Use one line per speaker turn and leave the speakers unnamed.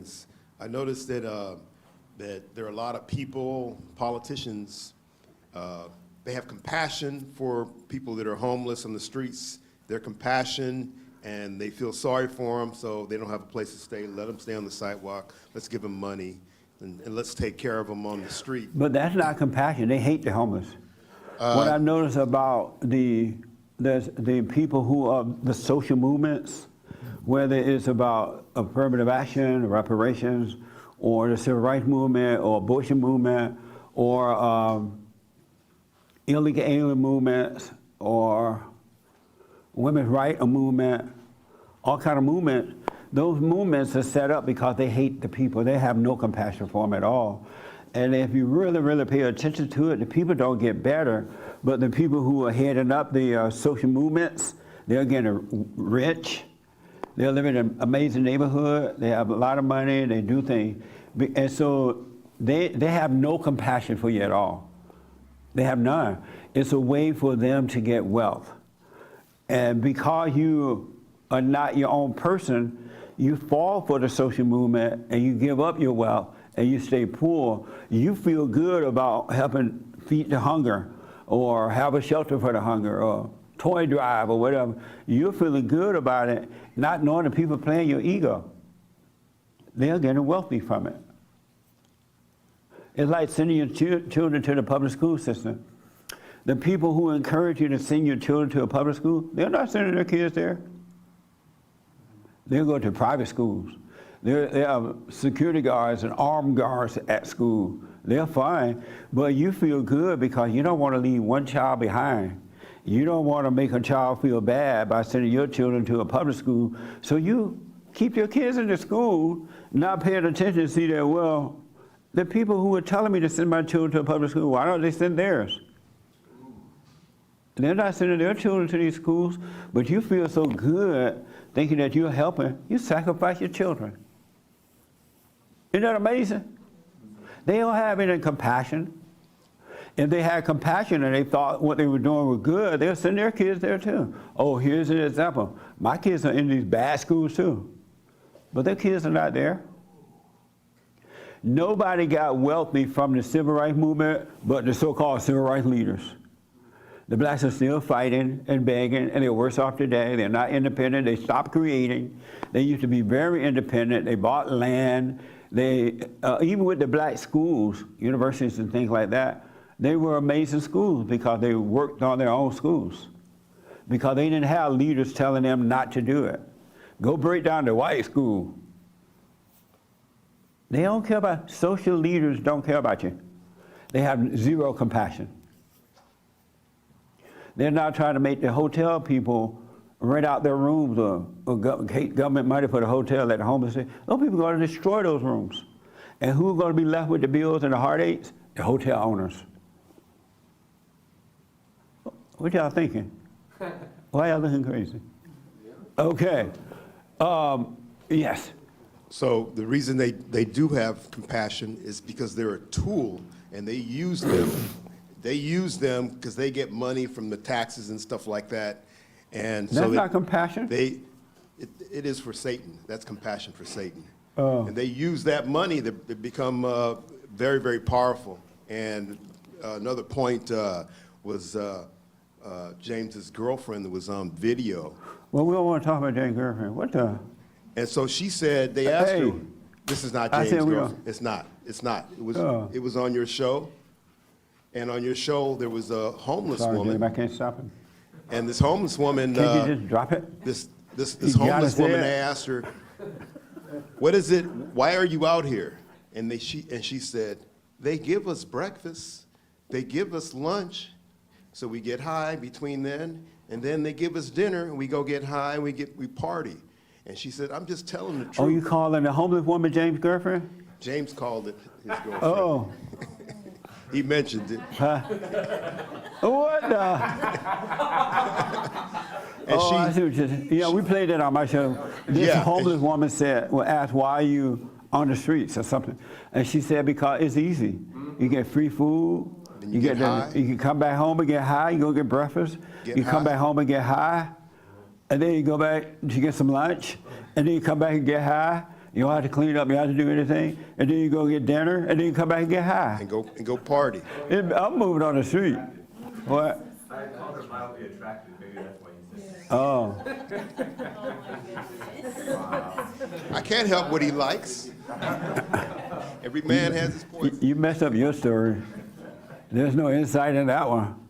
things. I noticed that that there are a lot of people, politicians, they have compassion for people that are homeless on the streets. They're compassion, and they feel sorry for them, so they don't have a place to stay. Let them stay on the sidewalk. Let's give them money, and let's take care of them on the street.
But that's not compassion. They hate the homeless. What I've noticed about the people who are the social movements, whether it's about affirmative action, reparations, or the civil rights movement, or abortion movement, or illegal alien movements, or women's rights movement, all kind of movements, those movements are set up because they hate the people. They have no compassion for them at all. And if you really, really pay attention to it, the people don't get better, but the people who are heading up the social movements, they're getting rich, they're living in an amazing neighborhood, they have a lot of money, they do things. And so they have no compassion for you at all. They have none. It's a way for them to get wealth. And because you are not your own person, you fall for the social movement and you give up your wealth and you stay poor. You feel good about helping feed the hunger or have a shelter for the hunger or toy drive or whatever. You're feeling good about it, not knowing the people playing your ego. They're getting wealthy from it. It's like sending your children to the public school system. The people who encourage you to send your children to a public school, they're not sending their kids there. They'll go to private schools. They have security guards and armed guards at school. They're fine, but you feel good because you don't want to leave one child behind. You don't want to make a child feel bad by sending your children to a public school, so you keep your kids in the school, not paying attention to see that, well, the people who are telling me to send my children to a public school, why don't they send theirs? They're not sending their children to these schools, but you feel so good thinking that you're helping, you sacrifice your children. Isn't that amazing? They don't have any compassion. If they had compassion and they thought what they were doing was good, they'll send their kids there too. Oh, here's an example. My kids are in these bad schools too, but their kids are not there. Nobody got wealthy from the civil rights movement but the so-called civil rights leaders. The blacks are still fighting and begging, and they're worse off today. They're not independent. They stopped creating. They used to be very independent. They bought land. They, even with the black schools, universities and things like that, they were amazing schools because they worked on their own schools, because they didn't have leaders telling them not to do it. Go break down the white school. They don't care about, social leaders don't care about you. They have zero compassion. They're not trying to make the hotel people rent out their rooms or get government money for the hotel at the homeless. Those people are going to destroy those rooms. And who are going to be left with the bills and the heartaches? The hotel owners. What y'all thinking? Why y'all looking crazy? Okay. Yes.
So the reason they do have compassion is because they're a tool, and they use them. They use them because they get money from the taxes and stuff like that. And
that's so not compassion.
It is for Satan. That's compassion for Satan.
Oh.
And they use that money to become very, very powerful. And another point was James's girlfriend that was on video.
Well, we don't want to talk about James' girlfriend. What the?
And so she said, they asked her, this is not James' girlfriend. It's not. It's not. It was on your show. And on your show, there was a homeless woman.
Dave, I can't stop him.
And this homeless woman.
Can you just drop it?
This homeless woman, they asked her, what is it? Why are you out here? And she said, they give us breakfast, they give us lunch, so we get high between then, and then they give us dinner, and we go get high, and we party. And she said, I'm just telling the truth.
Oh, you calling the homeless woman James' girlfriend?
James called it his girlfriend.
Oh.
He mentioned it.
Huh? What the? I see what you're saying. Yeah, we played that on my show. This homeless woman asked, why are you on the streets or something? And she said, because it's easy. You get free food. You can come back home and get high. You go get breakfast. Come back home and get high. And then you go back to get some lunch. And then you come back and get high. You don't have to clean up. You don't have to do anything. And then you go get dinner, and then you come back and get high.
And go party.
I'm moving on the street. What?
I called her mildly attractive. Maybe that's why you said that.
Oh.
I can't help what he likes. Every man has his poison.
You messed up your story. There's no insight in that one.